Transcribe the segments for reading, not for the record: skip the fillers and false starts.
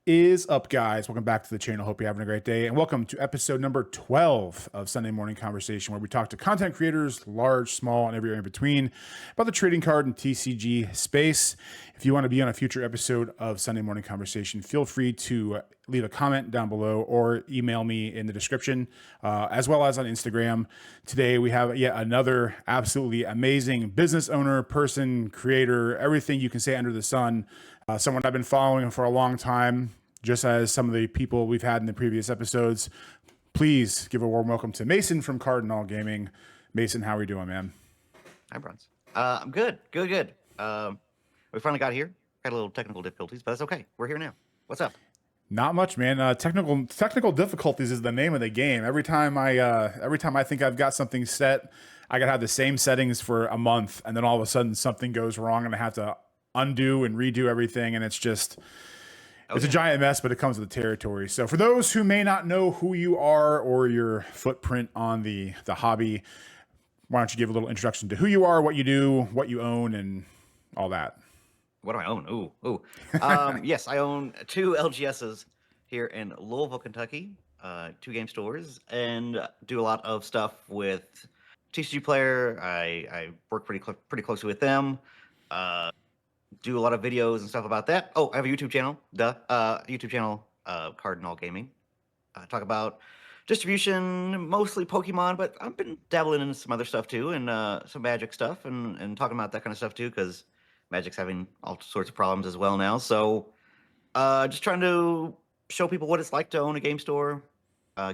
Is up, guys? Welcome back to the channel. Hope you're having a great day, and welcome to episode number 12 of Sunday Morning Conversation, where we talk to content creators, large, small, and everywhere in between, about the trading card and TCG space. If you want to be on a future episode of Sunday Morning Conversation, feel free to leave a comment down below or email me in the description, as well as on Instagram. Today, we have yet another absolutely amazing business owner, person, creator, everything you can say under the sun. Someone I've been following for a long time, just as some of the people we've had in the previous episodes. Please give a warm welcome to Mason from Cardinal Gaming. Mason, how are you doing, man? Hi, Bronze. I'm good. Good. We finally got here. Had a little technical difficulties, but that's okay. We're here now. What's up? Not much, man. Technical difficulties is the name of the game. Every time I think I've got something set, I gotta have the same settings for a month, and then all of a sudden something goes wrong, and I have to undo and redo everything, and it's just it's a giant mess, but it comes with the territory. So for those who may not know who you are or your footprint on the hobby, why don't you give a little introduction to who you are, what you do, what you own, and all that. What do I own? Ooh. Yes, I own 2 LGSs here in Louisville, Kentucky, 2 game stores, and do a lot of stuff with Tcgplayer. I work pretty closely with them. Do a lot of videos and stuff about that. Oh, I have a YouTube channel. Cardinal Gaming. Talk about distribution, mostly Pokemon, but I've been dabbling into some other stuff too, and some Magic stuff, and talking about that kind of stuff too, because Magic's having all sorts of problems as well now. So just trying to show people what it's like to own a game store,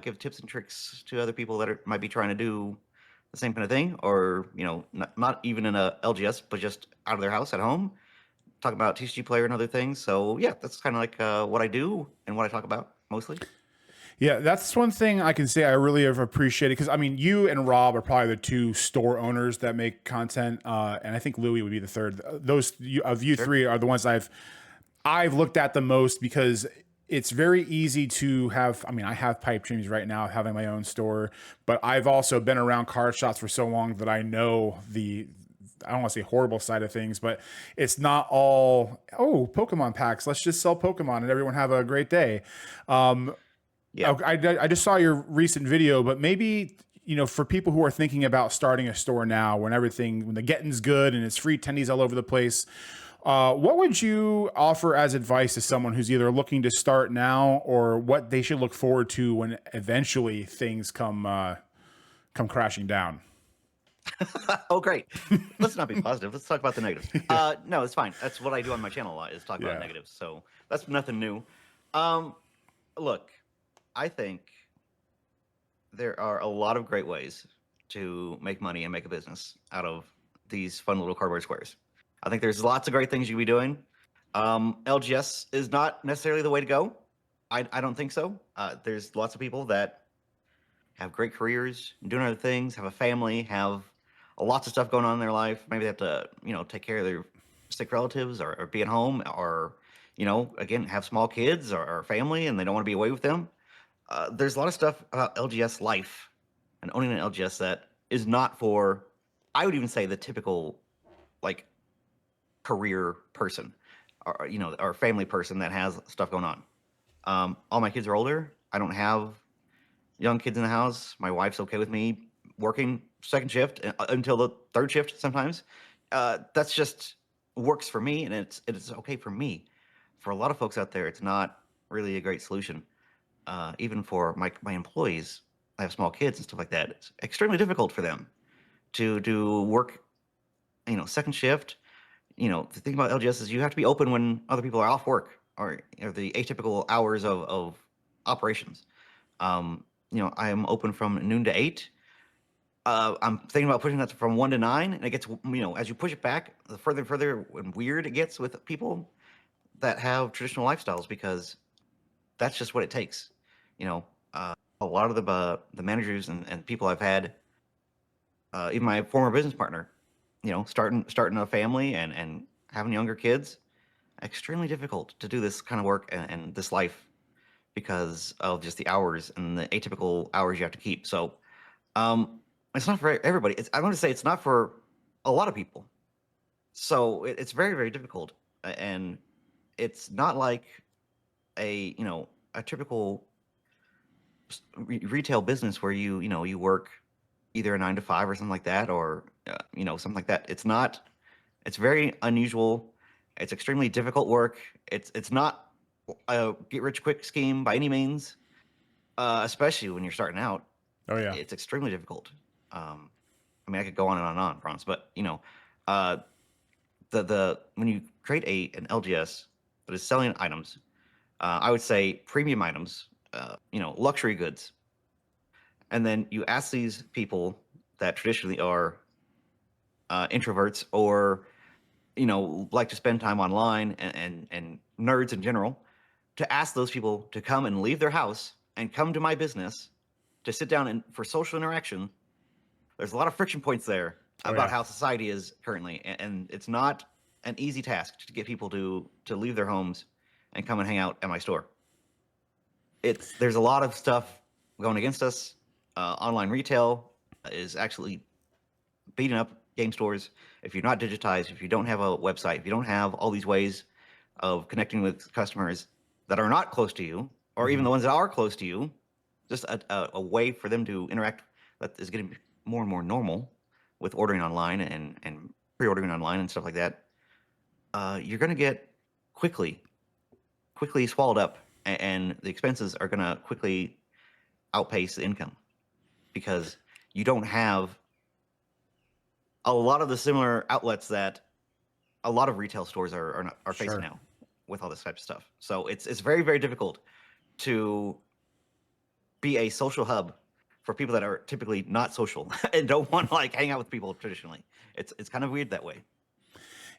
give tips and tricks to other people that might be trying to do the same kind of thing, or not even in a LGS, but just out of their house at home. Talk about Tcgplayer and other things. So yeah, that's kind of like what I do and what I talk about mostly. Yeah, that's one thing I can say I really have appreciated, because I mean, you and Rob are probably the 2 store owners that make content, and I think Louis would be the third. Those of you Sure. 3 are the ones I've looked at the most, because it's very easy to have. I mean, I have pipe dreams right now of having my own store, but I've also been around card shops for so long that I know I don't want to say horrible side of things, but it's not all, oh, Pokemon packs, let's just sell Pokemon and everyone have a great day. Yeah. I just saw your recent video, but maybe, for people who are thinking about starting a store now, when the getting's good and it's free tendies all over the place, what would you offer as advice to someone who's either looking to start now, or what they should look forward to when eventually things come crashing down? Oh, great. Let's not be positive. Let's talk about the negatives. No, it's fine. That's what I do on my channel a lot, is talk about negatives. So that's nothing new. Look, I think there are a lot of great ways to make money and make a business out of these fun little cardboard squares. I think there's lots of great things you can be doing. LGS is not necessarily the way to go. I don't think so. There's lots of people that have great careers, doing other things, have a family, have lots of stuff going on in their life. Maybe they have to, take care of their sick relatives, or be at home, or, again, have small kids or family, and they don't want to be away with them. There's a lot of stuff about LGS life and owning an LGS that is not for, I would even say, the typical, like, career person, or family person that has stuff going on. All my kids are older. I don't have young kids in the house. My wife's okay with me working second shift until the third shift sometimes. That's just works for me, and it's okay for me. For a lot of folks out there, it's not really a great solution. Even for my employees, I have small kids and stuff like that. It's extremely difficult for them to do work, second shift. The thing about LGS is you have to be open when other people are off work, or the atypical hours of operations. I am open from noon to 8. I'm thinking about pushing that from 1 to 9, and it gets, as you push it back, the further and further and weird it gets with people that have traditional lifestyles, because that's just what it takes. A lot of the managers and people I've had, even my former business partner, starting a family and having younger kids, extremely difficult to do this kind of work and this life, because of just the hours and the atypical hours you have to keep. So it's not for everybody. I'm going to say it's not for a lot of people. So it's very, very difficult. And it's not like a typical retail business where you work either a 9 to 5 or something like that, or something like that. It's very unusual. It's extremely difficult work. It's not a get rich quick scheme by any means, especially when you're starting out. Oh yeah. It's extremely difficult. I mean, I could go on and on, Bronze, but uh, the when you create an LGS that is selling items, I would say premium items, luxury goods, and then you ask these people that traditionally are introverts, or like to spend time online, and nerds in general, to ask those people to come and leave their house and come to my business to sit down and for social interaction. There's a lot of friction points there Oh about yeah. how society is currently, and it's not an easy task to get people to leave their homes and come and hang out at my store. There's a lot of stuff going against us. Online retail is actually beating up game stores. If you're not digitized, if you don't have a website, if you don't have all these ways of connecting with customers that are not close to you, or even the ones that are close to you, just a way for them to interact that is getting more and more normal with ordering online and pre-ordering online and stuff like that, you're going to get quickly swallowed up, and the expenses are going to quickly outpace the income, because you don't have a lot of the similar outlets that a lot of retail stores are facing Sure. now with all this type of stuff. So it's very, very difficult to be a social hub for people that are typically not social and don't want to like hang out with people traditionally. It's kind of weird that way.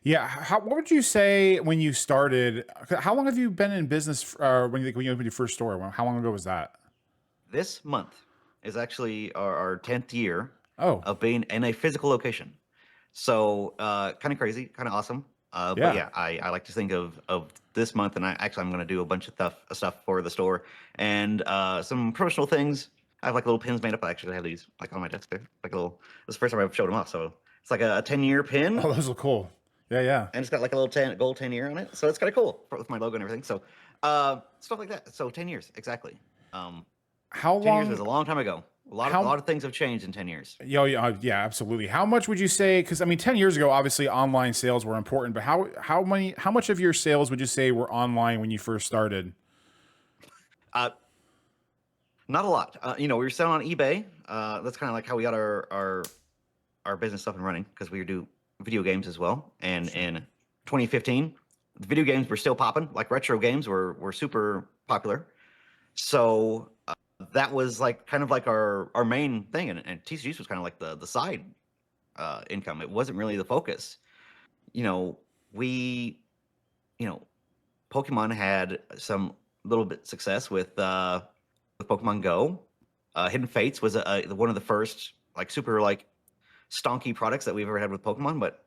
Yeah. What would you say when you started? How long have you been in business? When you opened your first store? How long ago was that? This month is actually our 10th year Oh, of being in a physical location. So kind of crazy, kind of awesome. But yeah. yeah, I like to think of this month, and I'm going to do a bunch of stuff for the store, and some promotional things. I have like little pins made up. I actually have these like on my desk there, like a little. This is the first time I've showed them off. So it's like a 10-year pin, Oh, those look cool. Yeah, yeah. and it's got like a little gold 10-year on it. So it's kind of cool with my logo and everything. So stuff like that. So 10 years exactly. Um, How 10 years long? was a long time ago. A How? lot of things have changed in 10 years. Yeah, absolutely. How much would you say? Because I mean, 10 years ago, obviously, online sales were important. But how much of your sales would you say were online when you first started? Uh, Not a lot. We were selling on eBay. That's kind of like how we got our business up and running, because we do video games as well. And Sure. in 2015, the video games were still popping. Like retro games were super popular. So that was like kind of like our main thing, and TCGs was kind of like the side income. It wasn't really the focus. We you know Pokemon had some little bit success with Pokemon Go. Hidden Fates was one of the first like super like stonky products that we've ever had with Pokemon, but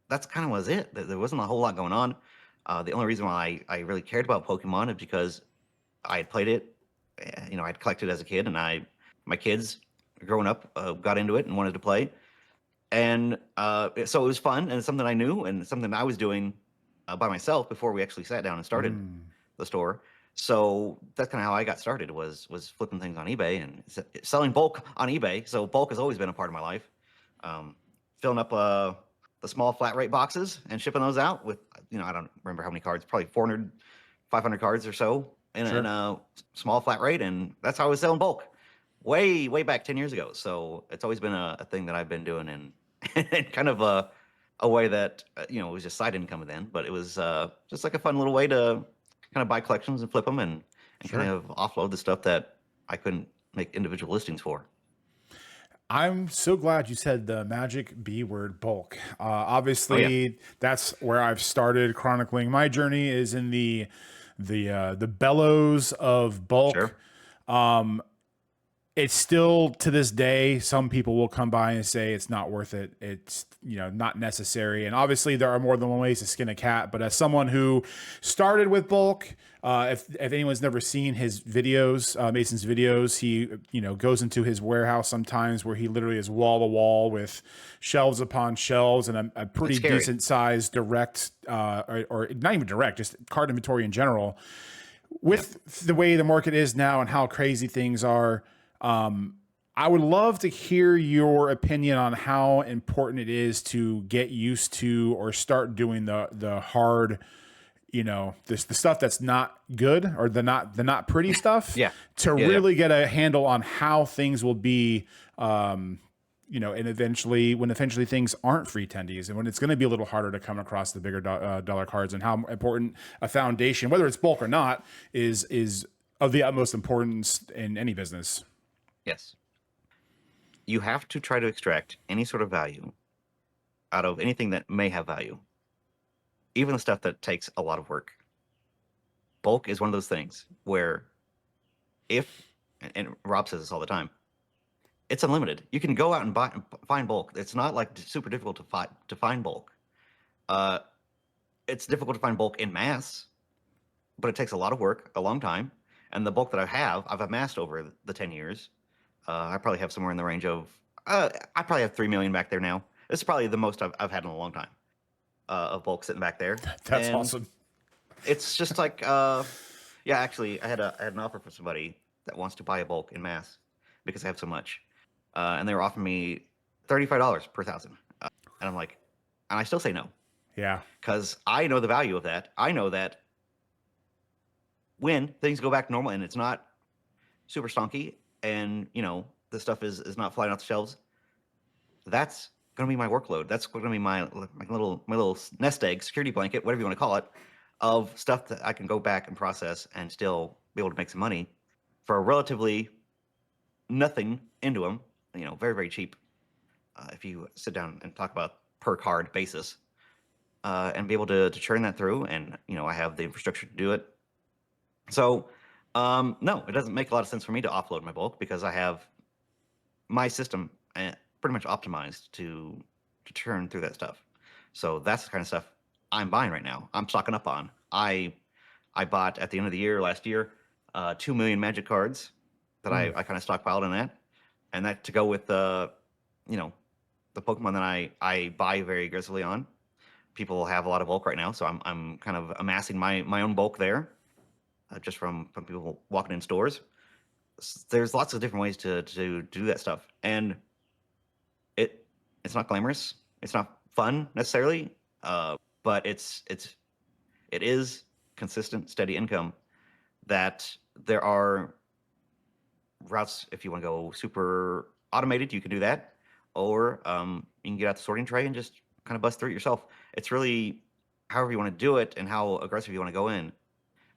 that's kind of was it. There wasn't a whole lot going on. The only reason why I really cared about Pokemon is because I had played it. I'd collected as a kid, and my kids growing up got into it and wanted to play, and so it was fun, and it's something I knew, and something I was doing by myself before we actually sat down and started the store. So that's kind of how I got started, was flipping things on eBay and selling bulk on eBay. So bulk has always been a part of my life. Filling up the small flat rate boxes and shipping those out with, I don't remember how many cards, probably 400, 500 cards or so in Sure. a small flat rate. And that's how I was selling bulk way, way back 10 years ago. So it's always been a thing that I've been doing, and kind of a way that, it was just side income then, but it was just like a fun little way to kind of buy collections and flip them, and kind Sure. of offload the stuff that I couldn't make individual listings for. I'm so glad you said the magic B word, bulk. Oh yeah, Obviously, that's where I've started chronicling my journey, is in the bellows of bulk. sure. It's still, to this day, some people will come by and say it's not worth it. It's, not necessary. And obviously there are more than one ways to skin a cat. But as someone who started with bulk, if anyone's never seen his videos, Mason's videos, he, goes into his warehouse sometimes where he literally is wall to wall with shelves upon shelves, and a It's pretty scary. decent sized direct, or not even direct, just card inventory in general. with the way the market is now and how crazy things are, I would love to hear your opinion on how important it is to get used to or start doing the hard, the stuff that's not good, or the not pretty stuff, Yeah. to Yeah. really get a handle on how things will be, and eventually things aren't free tendies, and when it's going to be a little harder to come across the bigger dollar cards, and how important a foundation, whether it's bulk or not, is of the utmost importance in any business. Yes. You have to try to extract any sort of value out of anything that may have value, even the stuff that takes a lot of work. Bulk is one of those things where and Rob says this all the time, it's unlimited. You can go out and find bulk. It's not like super difficult to find bulk. It's difficult to find bulk in mass, but it takes a lot of work, a long time. And the bulk that I've amassed over the 10 years. I probably have somewhere in the range of, I probably have 3 million back there now. This is probably the most I've had in a long time of bulk sitting back there. That's awesome. It's just like, actually, I had an offer for somebody that wants to buy a bulk in mass because I have so much. And they were offering me $35 per thousand. And I'm like, and I still say no. Yeah. Because I know the value of that. I know that when things go back to normal and it's not super stonky, and the stuff is not flying off the shelves, that's going to be my workload. That's going to be my little nest egg, security blanket, whatever you want to call it, of stuff that I can go back and process and still be able to make some money for a relatively nothing into them. Very, very cheap. If you sit down and talk about per card basis, and be able to churn that through, and I have the infrastructure to do it. So no, it doesn't make a lot of sense for me to offload my bulk, because I have my system pretty much optimized to churn through that stuff. So that's the kind of stuff I'm buying right now. I'm stocking up on. I bought at the end of the year last year 2 million Magic cards that I kind of stockpiled in that, and that to go with the Pokemon that I buy very aggressively on. People have a lot of bulk right now, so I'm kind of amassing my own bulk there, just from people walking in stores. There's lots of different ways to do that stuff, and it's not glamorous, it's not fun necessarily, but it is consistent, steady income. That there are routes, if you want to go super automated, you can do that, or you can get out the sorting tray and just kind of bust through it yourself. It's really however you want to do it and how aggressive you want to go in,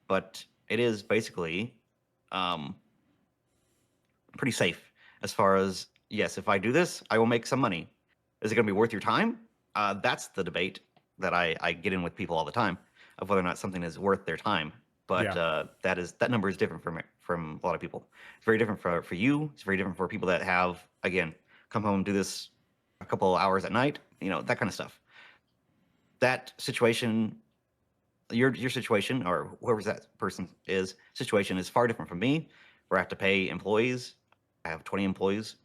but it is basically pretty safe as far as, yes, if I do this, I will make some money. Is it going to be worth your time? That's the debate that I get in with people all the time, of whether or not something is worth their time. But that number is different from a lot of people. It's very different for you. It's very different for people that have, again, come home, do this a couple hours at night, that kind of stuff. That situation, your situation, or whoever that person is, situation is far different from me, where I have to pay employees. I have 20 employees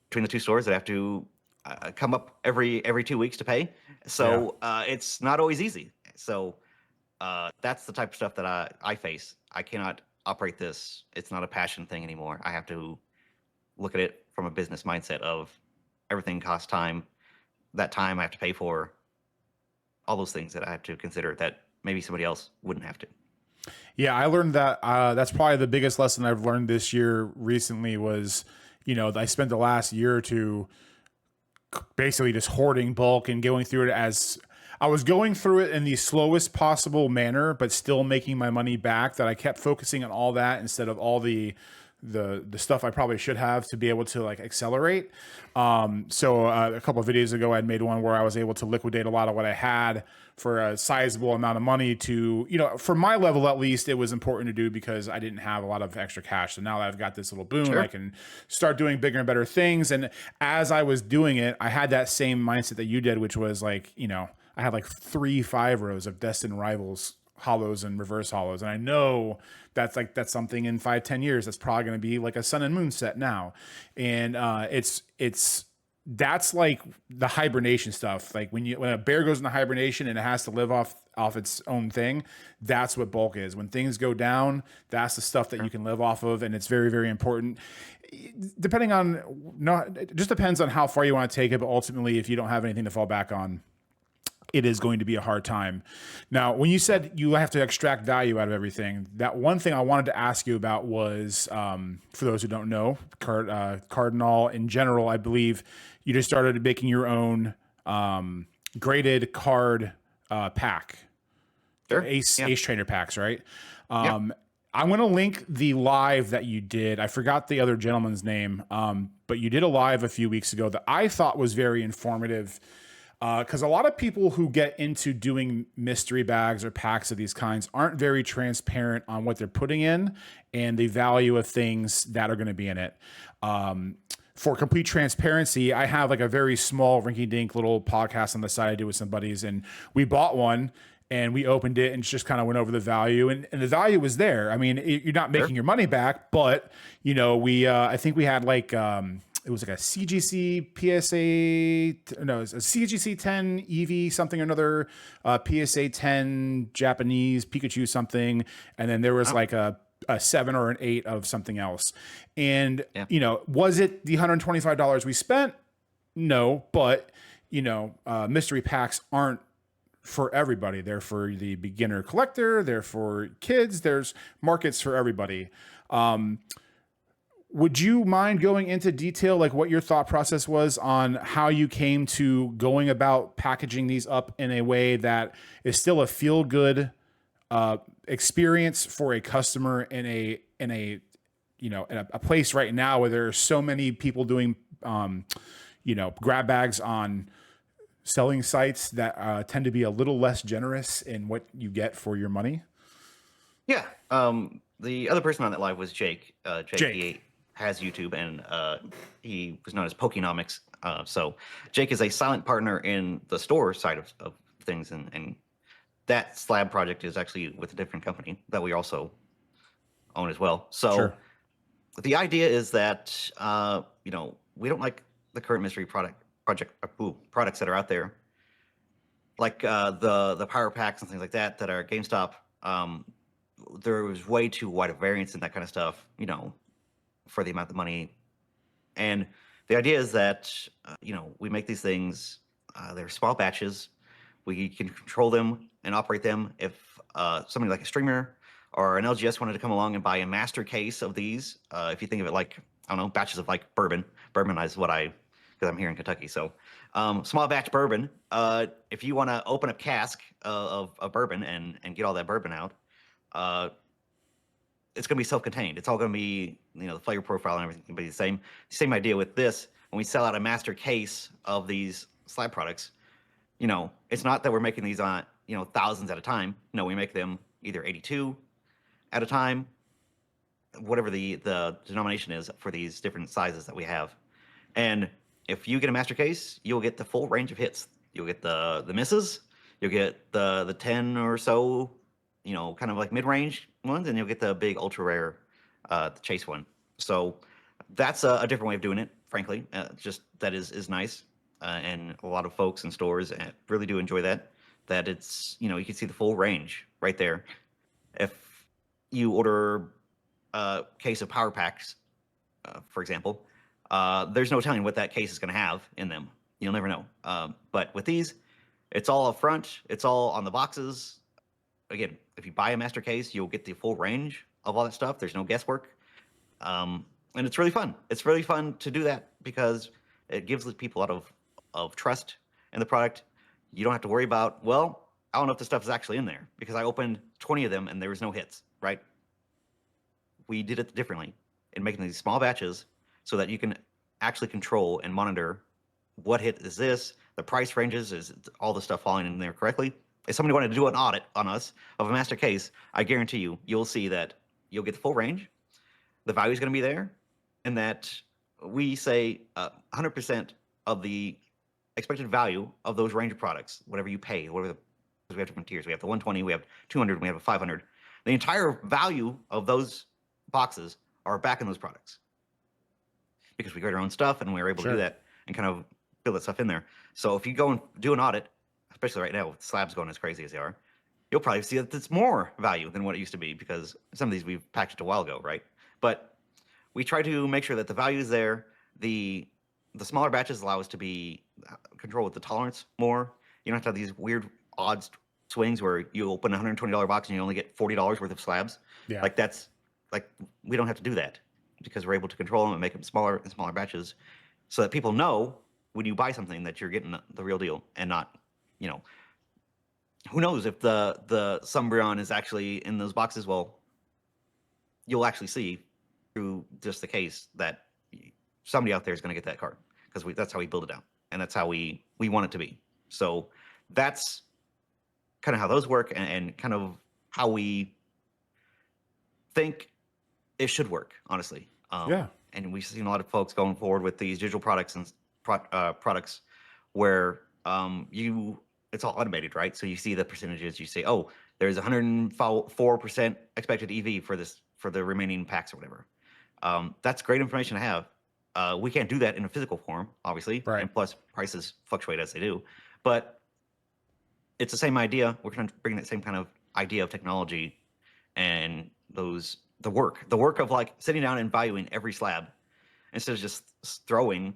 between the two stores that have to come up every 2 weeks to pay. So it's not always easy. So that's the type of stuff that I face. I cannot operate this. It's not a passion thing anymore. I have to look at it from a business mindset of everything costs time. That time I have to pay for, all those things that I have to consider that maybe somebody else wouldn't have to. Yeah, I learned that. That's probably the biggest lesson I've learned this year recently was, I spent the last year or two basically just hoarding bulk and going through it as I was going through it in the slowest possible manner, but still making my money back. That I kept focusing on all that instead of all the stuff I probably should have to be able to accelerate. So a couple of videos ago, I'd made one where I was able to liquidate a lot of what I had for a sizable amount of money to, for my level, at least, it was important to do because I didn't have a lot of extra cash. So now that I've got this little boon, I can start doing bigger and better things. And as I was doing it, I had that same mindset that you did, which was I had 3 5 rows of Destined Rivals hollows and reverse hollows, and I know that's something in 5-10 years that's probably going to be like a Sun and Moon set now, and it's that's like the hibernation stuff. Like when a bear goes into hibernation and it has to live off its own thing, that's what bulk is. When things go down, that's the stuff that you can live off of, and it's very, very important. Depending on it just depends on how far you want to take it, but ultimately, if you don't have anything to fall back on, it is going to be a hard time. Now, when you said you have to extract value out of everything, that one thing I wanted to ask you about was, for those who don't know, Cardinal in general, I believe you just started making your own graded card pack. Sure. Ace Trainer packs, right? Yeah. I'm going to link the live that you did. I forgot the other gentleman's name, but you did a live a few weeks ago that I thought was very informative. Because a lot of people who get into doing mystery bags or packs of these kinds aren't very transparent on what they're putting in and the value of things that are going to be in it. For complete transparency, I have like a very small rinky-dink little podcast on the side I do with some buddies, and we bought one and we opened it and just kind of went over the value, and the value was there. I mean, you're not making your money back, but we I think we had like it was like a CGC PSA, no, it was a CGC 10 EV something or another, PSA 10 Japanese Pikachu something, and then there was like a 7 or an 8 of something else. And was it the $125 we spent? No, but mystery packs aren't for everybody. They're for the beginner collector. They're for kids. There's markets for everybody. Would you mind going into detail, like what your thought process was on how you came to going about packaging these up in a way that is still a feel good experience for a customer in a place right now where there are so many people doing grab bags on selling sites that tend to be a little less generous in what you get for your money? Yeah. The other person on that live was Jake. Jake. He has YouTube, and he was known as Pokenomics. So Jake is a silent partner in the store side of things, and that slab project is actually with a different company that we also own as well. So the idea is that we don't like the current mystery products that are out there, like the power packs and things like that are GameStop. There was way too wide a variance and that kind of stuff, for the amount of money. And the idea is that, we make these things, they're small batches. We can control them and operate them. If somebody like a streamer or an LGS wanted to come along and buy a master case of these, if you think of it like, I don't know, batches of like bourbon is what because I'm here in Kentucky. So small batch bourbon, if you want to open a cask of bourbon and get all that bourbon out, it's going to be self-contained. It's all going to be, the flavor profile and everything can be the same. Same idea with this. When we sell out a master case of these slab products, it's not that we're making these on, thousands at a time. No, we make them either 82 at a time, whatever the denomination is for these different sizes that we have. And if you get a master case, you'll get the full range of hits. You'll get the misses. You'll get the 10 or so, kind of like mid-range ones, and you'll get the big ultra rare, the chase one. So that's a different way of doing it, frankly. Just that is nice, and a lot of folks in stores really do enjoy that. That it's you can see the full range right there. If you order a case of power packs, for example, there's no telling what that case is going to have in them. You'll never know. But with these, it's all up front. It's all on the boxes. Again, if you buy a master case, you'll get the full range of all that stuff. There's no guesswork. And it's really fun. It's really fun to do that because it gives people a lot of trust in the product. You don't have to worry about, I don't know if the stuff is actually in there because I opened 20 of them and there was no hits, right? We did it differently in making these small batches so that you can actually control and monitor what hit is this, the price ranges, is all the stuff falling in there correctly. If somebody wanted to do an audit on us of a master case, I guarantee you'll see that you'll get the full range. The value is going to be there, and that we say 100% of the expected value of those range of products, whatever you pay, we have different tiers. We have the 120, we have 200, we have a 500. The entire value of those boxes are back in those products because we create our own stuff and we're able to do that and kind of fill that stuff in there. So if you go and do an audit, especially right now with slabs going as crazy as they are, you'll probably see that it's more value than what it used to be because some of these we've packaged a while ago, right? But we try to make sure that the value is there. The smaller batches allow us to be control with the tolerance more. You don't have to have these weird odds swings where you open a $120 box and you only get $40 worth of slabs. Yeah. Like that's like we don't have to do that because we're able to control them and make them smaller and smaller batches, so that people know when you buy something that you're getting the real deal and not, you know, who knows if the Sumbreon is actually in those boxes. Well, you'll actually see through just the case that somebody out there is going to get that card because that's how we build it out and that's how we want it to be. So that's kind of how those work and kind of how we think it should work, honestly. Yeah. And we've seen a lot of folks going forward with these digital products and products where it's all automated, right? So you see the percentages, you say, oh, there's 104% expected EV for the remaining packs or whatever. That's great information to have. We can't do that in a physical form, obviously, Right. and plus prices fluctuate as they do. But it's the same idea. We're trying to bring that same kind of idea of technology and the work of like sitting down and valuing every slab instead of just throwing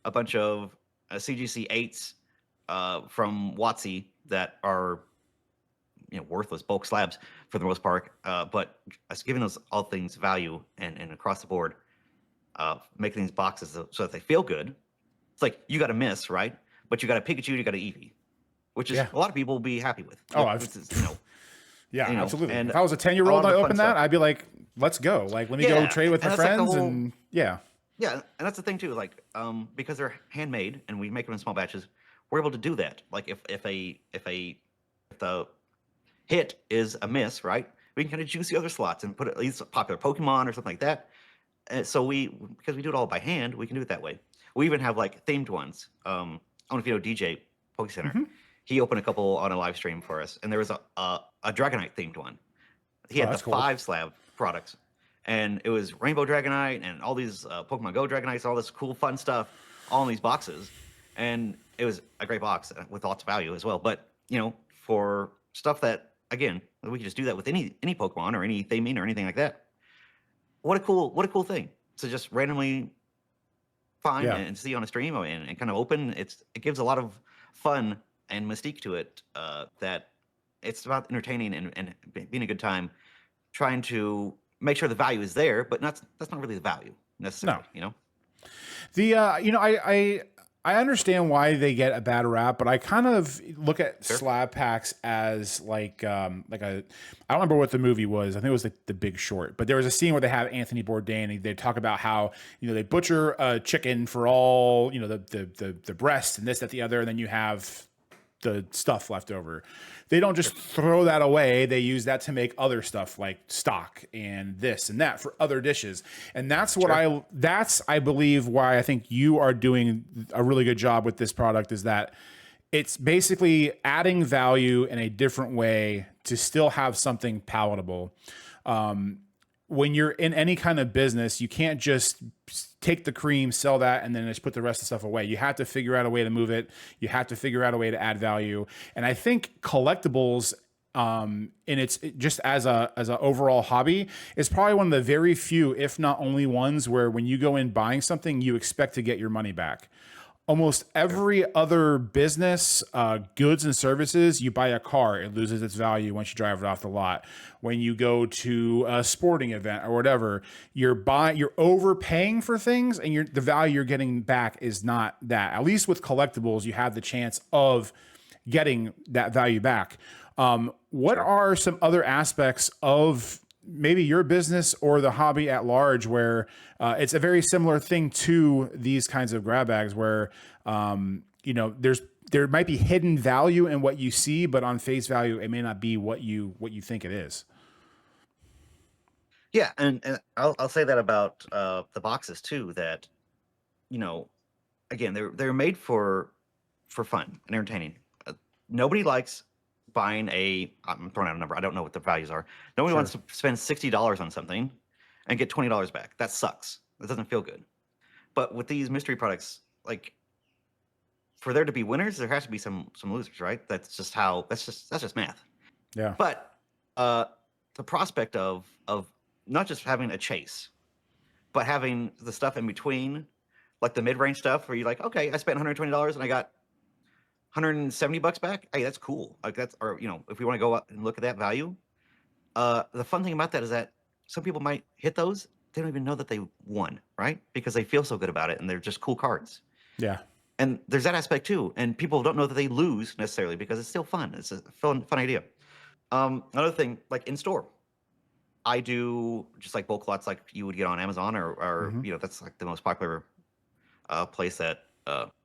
a bunch of CGC 8s from WotC that are, you know, worthless bulk slabs for the most part, but giving those all things value and across the board, making these boxes so that they feel good. It's like you got a miss, right? But you got a Pikachu, you got an Eevee, which is Yeah. a lot of people will be happy with. Oh, you know, yeah, you know, absolutely. and If I was a a 10-year-old lot and of I the fun opened that, stuff. I'd be like, let's go. Like, let me go Yeah, trade with and my that's like the friends. whole- And yeah. Yeah, and that's the thing too. Like, because they're handmade and we make them in small batches, we're able to do that. Like, if the hit is a miss, right? We can kind of juice the other slots and put at least a popular Pokemon or something like that. And so because we do it all by hand, we can do it that way. We even have like themed ones. I don't know if you know DJ Poke Center. Mm-hmm. He opened a couple on a live stream for us, and there was a Dragonite themed one. He Oh, had the that's cool. 5 slab products, and it was Rainbow Dragonite and all these Pokemon Go Dragonites, all this cool fun stuff, all in these boxes, and it was a great box with lots of value as well. But you know, for stuff that again we could just do that with any Pokemon or any theming or anything like that. What a cool thing to just randomly find Yeah. and see on a stream and kind of open. It gives a lot of fun and mystique to it. That it's about entertaining and being a good time, trying to make sure the value is there, but that's not really the value necessarily. No. You know. You know, I understand why they get a bad rap, but I kind of look at Sure. slab packs as like I don't remember what the movie was. I think it was like The Big Short, but there was a scene where they have Anthony Bourdain and they talk about how, you know, they butcher a chicken for all, you know, the breast and this, that, the other, and then you have the stuff left over. They don't just throw that away. They use that to make other stuff like stock and this and that for other dishes. And that's what I believe why I think you are doing a really good job with this product is that it's basically adding value in a different way to still have something palatable. When you're in any kind of business, you can't just take the cream, sell that, and then just put the rest of the stuff away. You have to figure out a way to move it. You have to figure out a way to add value. And I think collectibles, in its just as a overall hobby, is probably one of the very few, if not only ones, where when you go in buying something, you expect to get your money back. Almost every other business, goods and services, you buy a car, it loses its value once you drive it off the lot. When you go to a sporting event or whatever, you're overpaying for things, and the value you're getting back is not that. At least with collectibles, you have the chance of getting that value back. What are some other aspects of maybe your business or the hobby at large where it's a very similar thing to these kinds of grab bags where, you know, there might be hidden value in what you see, but on face value, it may not be what you think it is. Yeah, and I'll say that about the boxes too. That, you know, again, they're made for fun and entertaining. Nobody likes buying I'm throwing out a number. I don't know what the values are. Nobody wants to spend $60 on something and get $20 back. That sucks. That doesn't feel good. But with these mystery products, like for there to be winners, there has to be some losers, right? That's just math. Yeah. But the prospect of not just having a chase, but having the stuff in between, like the mid-range stuff where you're like, okay, I spent $120 and I got $170 back. Hey, that's cool. Like that's, or if we want to go up and look at that value, the fun thing about that is that some people might hit those. They don't even know that they won, right? Because they feel so good about it and they're just cool cards. Yeah. And there's that aspect too. And people don't know that they lose necessarily because it's still fun. It's a fun idea. Another thing, like in store, I do just like bulk lots like you would get on Amazon or that's like the most popular place that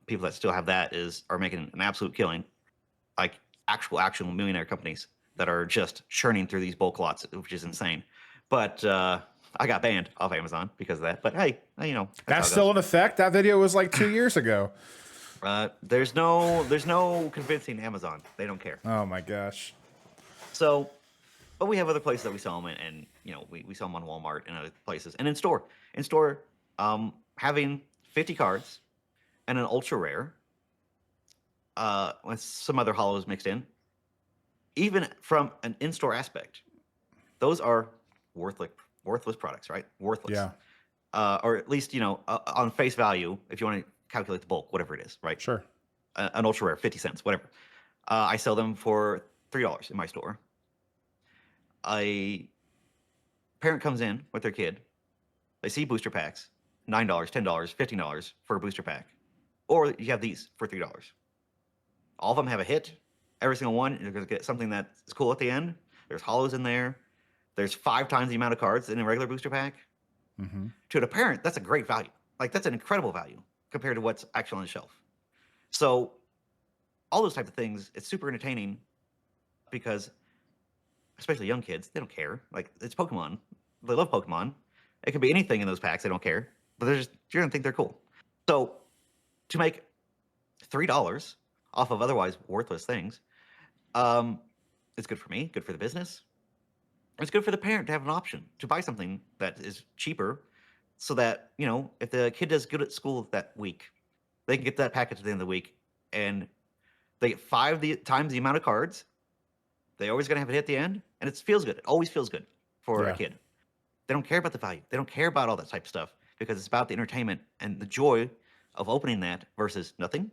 people that still have that are making an absolute killing. Like actual millionaire companies that are just churning through these bulk lots, which is insane. But I got banned off Amazon because of that. But hey, that's still in effect. That video was like 2 years ago. There's no convincing Amazon. They don't care. Oh my gosh. So, but we have other places that we sell them, and we sell them on Walmart and other places, and in store, having 50 cards and an ultra rare, with some other hollows mixed in, even from an in-store aspect, those are worthless products, right? Worthless. Yeah. Or at least on face value, if you want to calculate the bulk, whatever it is, right? Sure. An ultra rare, 50 cents, whatever. I sell them for $3 in my store. A parent comes in with their kid. They see booster packs, $9, $10, $15 for a booster pack. Or you have these for $3. All of them have a hit. Every single one, you're going to get something that's cool at the end. There's hollows in there. There's 5 times the amount of cards in a regular booster pack. Mm-hmm. To the parent, that's a great value. Like, that's an incredible value compared to what's actually on the shelf. So all those type of things, it's super entertaining because especially young kids, they don't care. Like, it's Pokemon. They love Pokemon. It could be anything in those packs. They don't care. But you're going to think they're cool. So to make $3 off of otherwise worthless things, it's good for me, good for the business. It's good for the parent to have an option to buy something that is cheaper so that, if the kid does good at school that week, they can get that package at the end of the week and they get 5 times the amount of cards. They always going to have it hit the end, and it feels good. It always feels good for a kid. They don't care about the value. They don't care about all that type of stuff because it's about the entertainment and the joy of opening that versus nothing.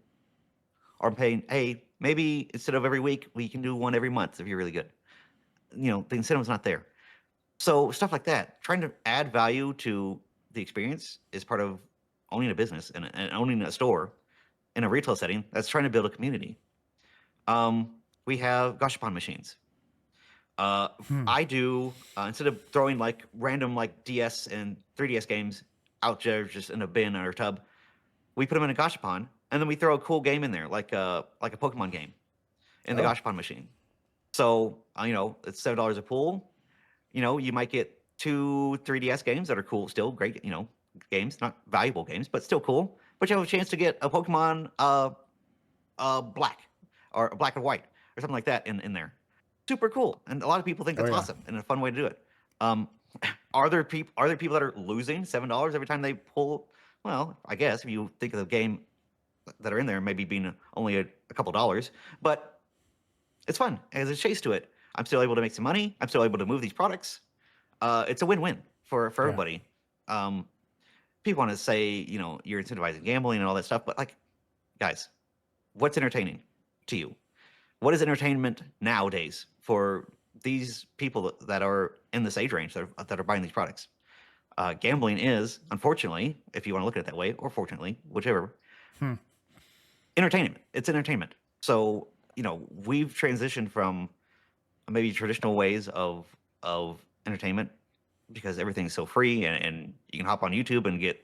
Or I'm paying, hey, maybe instead of every week, we can do one every month if you're really good. The incentive's not there. So stuff like that, trying to add value to the experience is part of owning a business and owning a store in a retail setting that's trying to build a community. We have gashapon machines. I do, instead of throwing like random like DS and 3DS games out there just in a bin or a tub, we put them in a gashapon and then we throw a cool game in there, like a Pokemon game in the gashapon machine. So, it's $7 a pool. You might get 2 3DS games that are cool, still great, games, not valuable games, but still cool. But you have a chance to get a Pokemon black or black and white or something like that in there. Super cool, and a lot of people think that's awesome and a fun way to do it. Are there people that are losing $7 every time they pull? Well, I guess if you think of the game that are in there, maybe being only a couple dollars, but it's fun. There's a chase to it. I'm still able to make some money. I'm still able to move these products. It's a win-win for everybody. People want to say, you're incentivizing gambling and all that stuff, but like, guys, what's entertaining to you? What is entertainment nowadays for these people that are in this age range that are buying these products? Gambling is, unfortunately, if you want to look at it that way, or fortunately, whichever, entertainment. It's entertainment. So, we've transitioned from maybe traditional ways of entertainment because everything's so free and you can hop on YouTube and get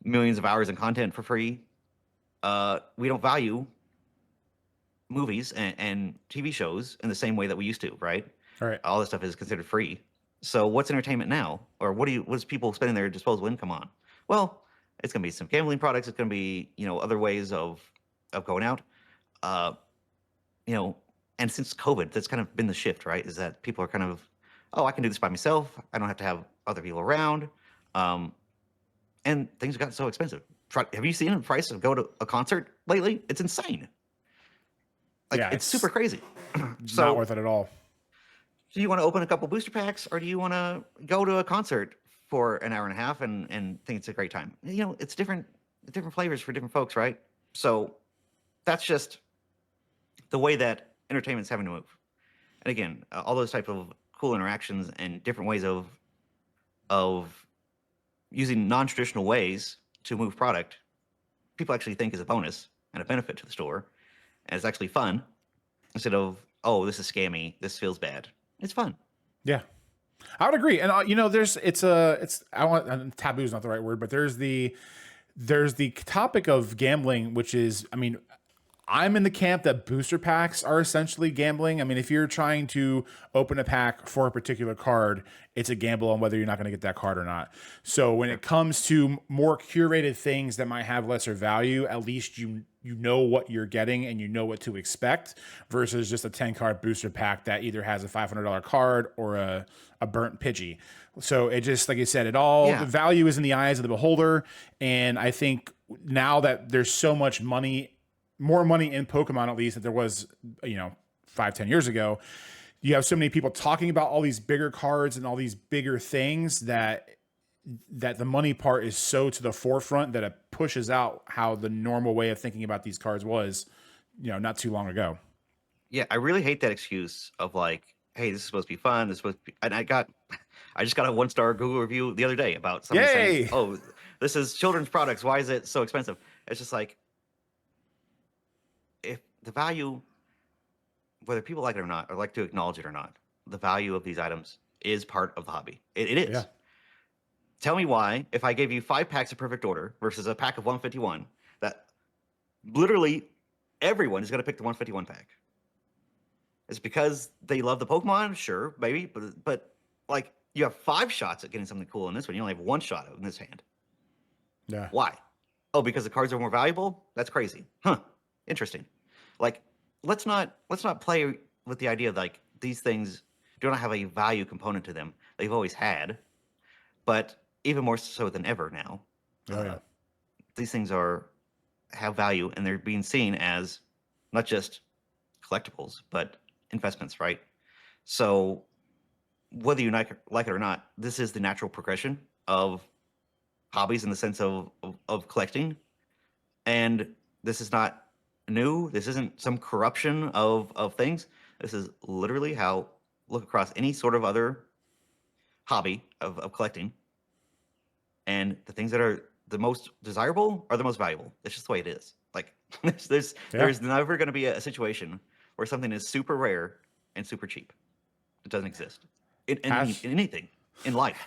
millions of hours of content for free. We don't value movies and TV shows in the same way that we used to, right? All right. All this stuff is considered free. So what's entertainment now? Or what's people spending their disposable income on? Well, it's going to be some gambling products. It's going to be, other ways of going out. And since COVID, that's kind of been the shift, right? Is that people are kind of, oh, I can do this by myself. I don't have to have other people around. And things have gotten so expensive. have you seen the price of go to a concert lately? It's insane. Like, Yeah, it's super crazy. not worth it at all. Do you want to open a couple booster packs, or do you want to go to a concert for an hour and a half and think it's a great time? You know, it's different flavors for different folks, right? So that's just the way that entertainment's having to move. And again, all those type of cool interactions and different ways of using non-traditional ways to move product, people actually think is a bonus and a benefit to the store, and it's actually fun instead of, oh, this is scammy, this feels bad. It's fun. Yeah, I would agree. And you know, taboo is not the right word, but there's the topic of gambling, which is, I mean, I'm in the camp that booster packs are essentially gambling. I mean, if you're trying to open a pack for a particular card, it's a gamble on whether you're not going to get that card or not. So when it comes to more curated things that might have lesser value, at least you know what you're getting and you know what to expect, versus just a 10-card booster pack that either has a $500 card or a burnt Pidgey. So it just, like I said, the value is in the eyes of the beholder. And I think now that there's so much money, more money in Pokemon, at least, that there was, 5-10 years ago, you have so many people talking about all these bigger cards and all these bigger things that the money part is so to the forefront that it pushes out how the normal way of thinking about these cards was, not too long ago. Yeah, I really hate that excuse of like, hey, this is supposed to be fun. This is supposed to be, and I just got a 1-star Google review the other day about somebody saying, oh, this is children's products. Why is it so expensive? It's just like, if the value, whether people like it or not, or like to acknowledge it or not, the value of these items is part of the hobby. It is. Yeah. Tell me why, if I gave you 5 packs of Perfect Order versus a pack of 151, that literally everyone is going to pick the 151 pack. It's because they love the Pokemon, sure, maybe, but like, you have 5 shots at getting something cool in this one. You only have 1 shot in this hand. Yeah. Why? Oh, because the cards are more valuable? That's crazy. Huh. Interesting. Like, let's not play with the idea of like these things do not have a value component to them. They've always had, but even more so than ever now. These things have value, and they're being seen as not just collectibles, but investments, right? So whether you like it or not, this is the natural progression of hobbies in the sense of collecting. And this is not new. This isn't some corruption of things. This is literally how, look across any sort of other hobby of collecting, and the things that are the most desirable are the most valuable. It's just the way it is. Like, there's never going to be a situation where something is super rare and super cheap. It doesn't exist in anything in life.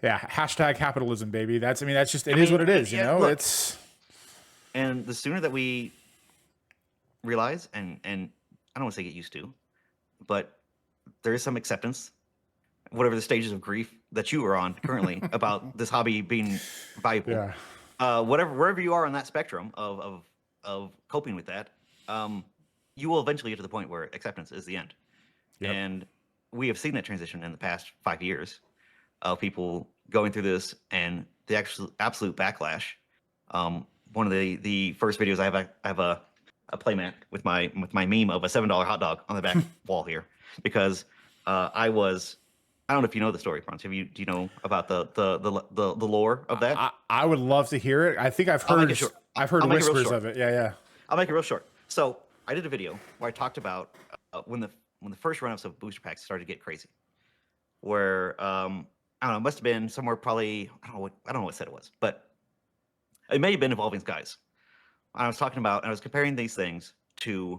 Yeah, hashtag capitalism, baby. That's just, it is what it is, Look, it's. And the sooner that we realize, and I don't want to say get used to, but there is some acceptance, whatever the stages of grief that you are on currently about this hobby being valuable. Yeah. Wherever you are on that spectrum of coping with that, you will eventually get to the point where acceptance is the end. Yep. And we have seen that transition in the past 5 years of people going through this and the absolute backlash. One of the first videos, I have a playmat with my meme of a $7 hot dog on the back wall here, because I don't know if you know the story, Bronze. Do you know about the lore of that? I would love to hear it. I think I've heard whispers of it. Yeah. I'll make it real short. So I did a video where I talked about when the first run-ups of booster packs started to get crazy, where I don't know, it must have been somewhere probably, I don't know what set it was, but it may have been Evolving Skies. I was comparing these things to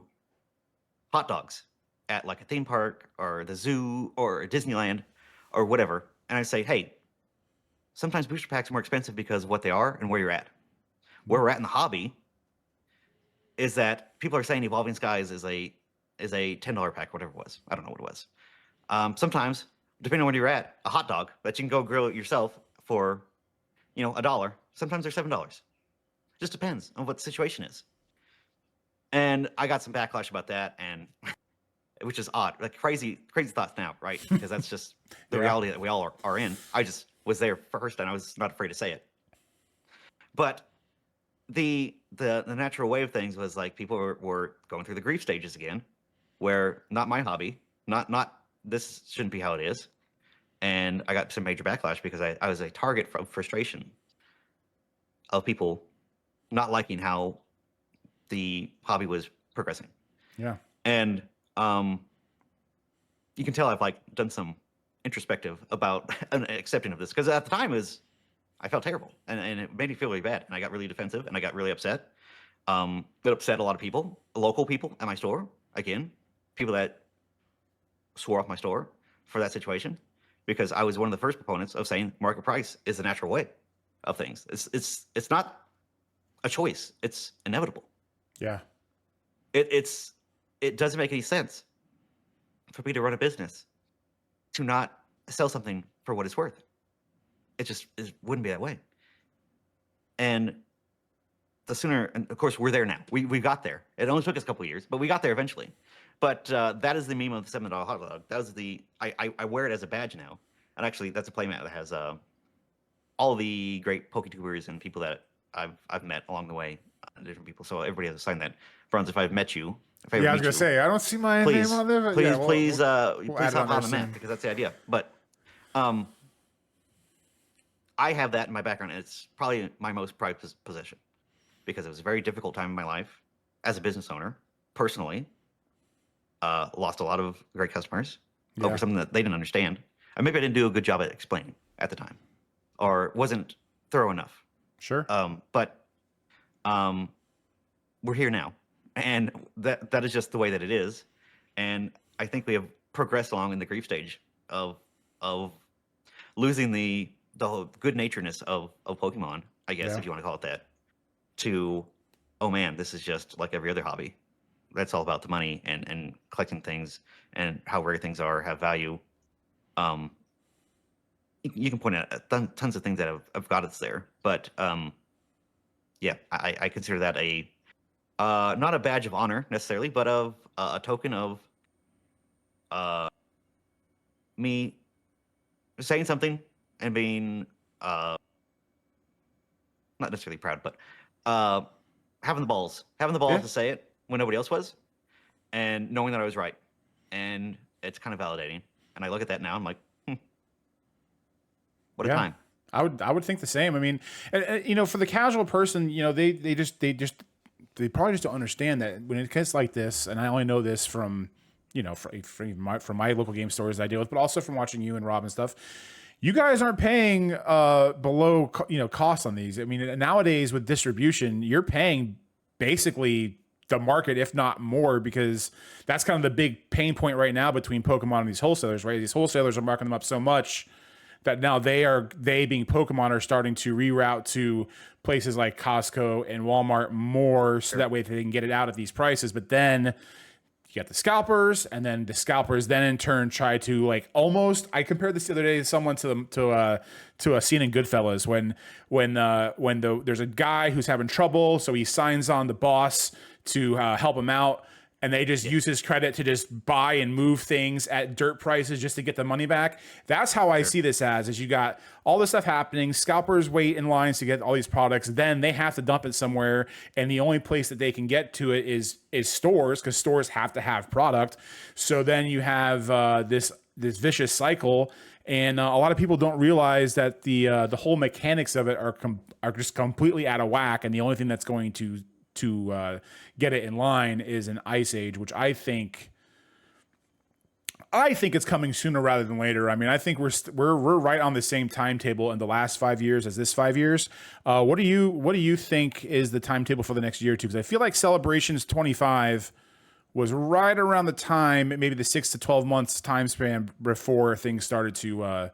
hot dogs at like a theme park or the zoo or Disneyland or whatever. And I say, hey, sometimes booster packs are more expensive because of what they are and where you're at. Where we're at in the hobby is that people are saying Evolving Skies is a $10 pack, whatever it was. I don't know what it was. Sometimes, depending on where you're at, a hot dog that you can go grill it yourself for, $1. Sometimes they're $7. Just depends on what the situation is. And I got some backlash about that, and which is odd, like crazy thoughts now, right? Because that's just the reality that we all are in. I just was there first, and I was not afraid to say it. But the natural way of things was like people were going through the grief stages again, where not my hobby, not this shouldn't be how it is, and I got some major backlash because I was a target of frustration of people not liking how the hobby was progressing. Yeah. And you can tell I've like done some introspective about an accepting of this, because at the time I felt terrible, and it made me feel really bad, and I got really defensive, and I got really upset. It upset a lot of people, local people at my store, again, people that swore off my store for that situation, because I was one of the first proponents of saying market price is the natural way of things. It's not a choice; it's inevitable. Yeah. It doesn't make any sense for me to run a business to not sell something for what it's worth. It wouldn't be that way. And the sooner, and of course, we're there now. We got there. It only took us a couple of years, but we got there eventually. But that is the meme of the $7 hot dog. That was I wear it as a badge now. And actually, that's a playmat that has all the great PokeTubers and people that I've met along the way, different people. So everybody has a sign that, Bronze, if I've met you, if I ever Yeah, I was meet gonna you, say I don't see my please, name on there. But please, yeah, please, we'll please add it hop on the there map, soon. because that's the idea. But I have that in my background, and it's probably my most prized possession, because it was a very difficult time in my life as a business owner, personally. Lost a lot of great customers over something that they didn't understand. And maybe I didn't do a good job at explaining at the time, or wasn't thorough enough. Sure. But we're here now, and that is just the way that it is. And I think we have progressed along in the grief stage of losing the whole good naturedness of Pokemon, I guess, Yeah. if you want to call it that, to, oh man, this is just like every other hobby. That's all about the money and collecting things, and how rare things have value. You can point out tons of things that have got us there, but yeah, I consider that a not a badge of honor necessarily, but of a token of me saying something and being not necessarily proud, but having the balls Yeah. to say it when nobody else was, and knowing that I was right, and it's kind of validating. And I look at that now, I'm like, what a time. I would think the same. I mean, you know, for the casual person, you know, they probably just don't understand that when it gets like this, and I only know this from, you know, from my local game stores I deal with, but also from watching you and Rob and stuff. You guys aren't paying below, you know, costs on these. I mean, nowadays with distribution, you're paying basically the market, if not more, because that's kind of the big pain point right now between Pokemon and these wholesalers, right? These wholesalers are marking them up so much that now they being Pokemon are starting to reroute to places like Costco and Walmart more, so that way they can get it out at these prices. But then you got the scalpers, and then the scalpers then in turn try to, like, almost. I compared this the other day to someone to a scene in Goodfellas when there's a guy who's having trouble, so he signs on the boss to help him out. And they just use his credit to just buy and move things at dirt prices just to get the money back. That's how I see this as, is you got all this stuff happening. Scalpers wait in lines to get all these products. Then they have to dump it somewhere. And the only place that they can get to it is stores, because stores have to have product. So then you have this vicious cycle. And a lot of people don't realize that the whole mechanics of it are just completely out of whack. And the only thing that's going to get it in line is an Ice Age, which I think it's coming sooner rather than later. I mean, I think we're right on the same timetable in the last 5 years as this 5 years. What do you think is the timetable for the next year or two? Because I feel like Celebrations 25 was right around the time, maybe the 6 to 12 months time span before things started to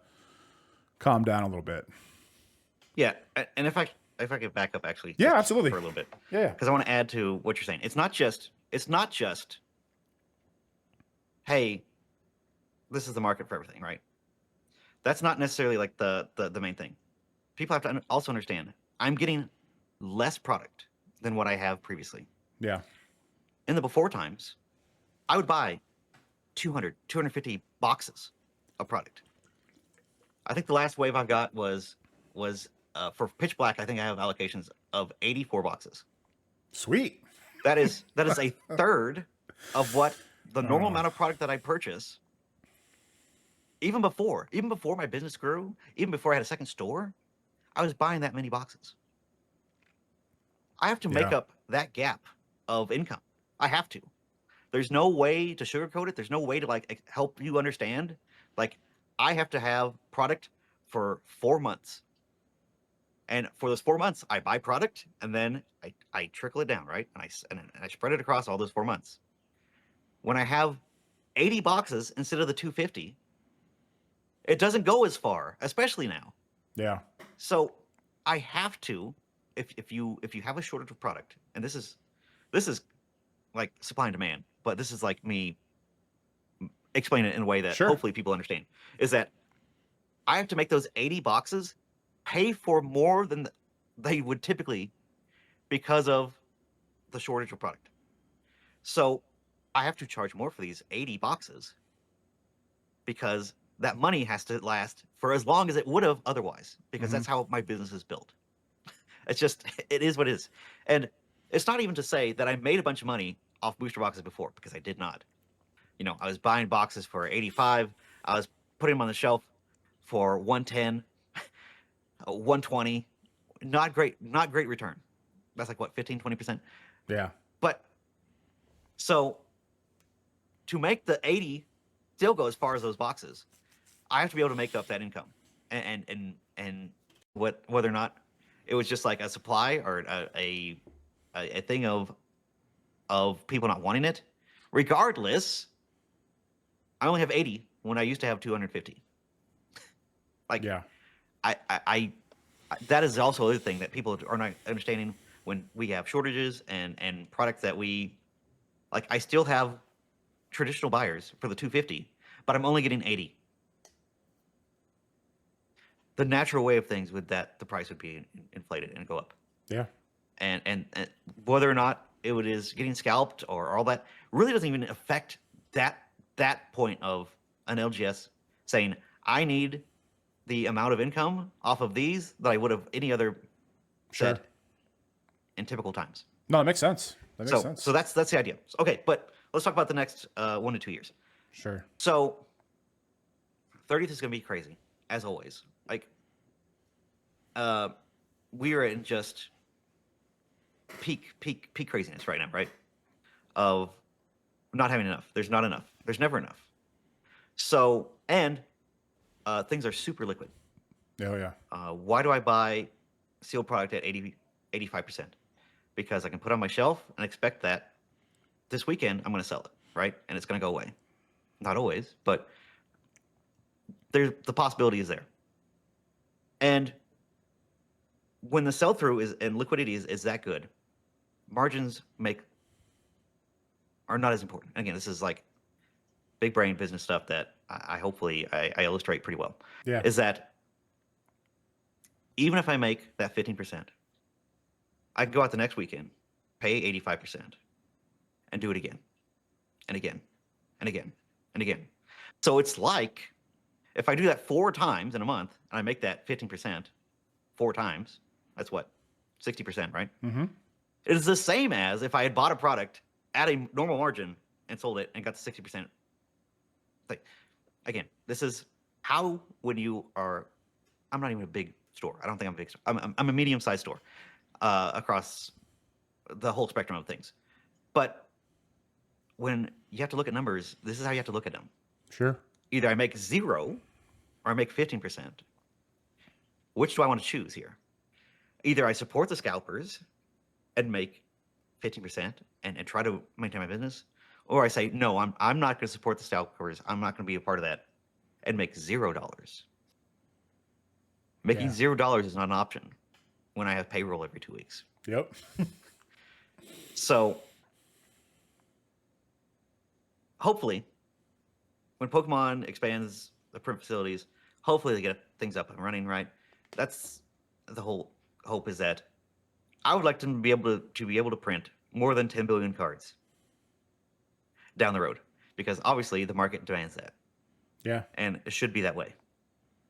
calm down a little bit. Yeah, and if I could back up actually, yeah, absolutely, for a little bit, yeah, because I want to add to what you're saying. It's not just, hey, this is the market for everything, right? That's not necessarily like the main thing. People have to also understand, I'm getting less product than what I have previously. Yeah. In the before times, I would buy 200, 250 boxes of product. I think the last wave I've got was for Pitch Black, I think I have allocations of 84 boxes. Sweet. That is a third of what the normal Oh. amount of product that I purchase. Even before my business grew, even before I had a second store, I was buying that many boxes. I have to make Yeah. up that gap of income. I have to. There's no way to sugarcoat it. There's no way to like help you understand. Like, I have to have product for 4 months. And for those 4 months, I buy product and then I trickle it down, right? And I spread it across all those 4 months. When I have 80 boxes instead of the 250, it doesn't go as far, especially now. Yeah. So I have to, if you have a shortage of product, and this is like supply and demand, but this is like me explain it in a way that Sure. hopefully people understand, is that I have to make those 80 boxes pay for more than they would typically because of the shortage of product. So I have to charge more for these 80 boxes because that money has to last for as long as it would have otherwise, because that's how my business is built. It's just, it is what it is. And it's not even to say that I made a bunch of money off booster boxes before, because I did not. You know, I was buying boxes for 85. I was putting them on the shelf for 110, 120. Not great return. That's like what, 15, 20%? Yeah. But so to make the 80 still go as far as those boxes, I have to be able to make up that income. And whether or not it was just like a supply or a thing of people not wanting it, regardless, I only have 80 when I used to have 250. Like, Yeah. I that is also the thing that people are not understanding when we have shortages and products that we like. I still have traditional buyers for the 250, but I'm only getting 80. The natural way of things would that the price would be inflated and go up. Yeah. And whether or not is getting scalped or all that really doesn't even affect that point of an LGS saying, I need the amount of income off of these that I would have any other Sure. set in typical times. No, that makes sense. That makes sense. So that's the idea. Okay, but let's talk about the next 1 to 2 years. Sure. So 30th is going to be crazy, as always. Like, we are in just peak craziness right now, right? Of not having enough. There's not enough. There's never enough. So, and things are super liquid. Oh, yeah. Why do I buy sealed product at 85%? Because I can put it on my shelf and expect that this weekend I'm going to sell it, right? And it's going to go away. Not always, but the possibility is there. And when the sell-through is and liquidity is that good, margins are not as important. Again, this is like big brain business stuff that I hopefully illustrate pretty well. Yeah. Is that even if I make that 15%, I can go out the next weekend, pay 85%, and do it again, and again, and again, and again. So it's like if I do that 4 times in a month and I make that 15% 4 times, that's what, 60%, right? Mm-hmm. It is the same as if I had bought a product at a normal margin and sold it and got to 60%. Like, again, this is how when you are, I'm not even a big store. I don't think I'm a big store. I'm a medium-sized store across the whole spectrum of things. But when you have to look at numbers, this is how you have to look at them. Sure. Either I make 0 or I make 15%. Which do I want to choose here? Either I support the scalpers and make 15% and try to maintain my business, or I say, no, I'm not going to support the scalpers. I'm not going to be a part of that and make $0. Making $0 is not an option when I have payroll every 2 weeks. Yep. So hopefully when Pokemon expands the print facilities, hopefully they get things up and running, right? That's the whole hope, is that I would like to be able to print more than 10 billion cards down the road, because obviously the market demands that. Yeah. And it should be that way.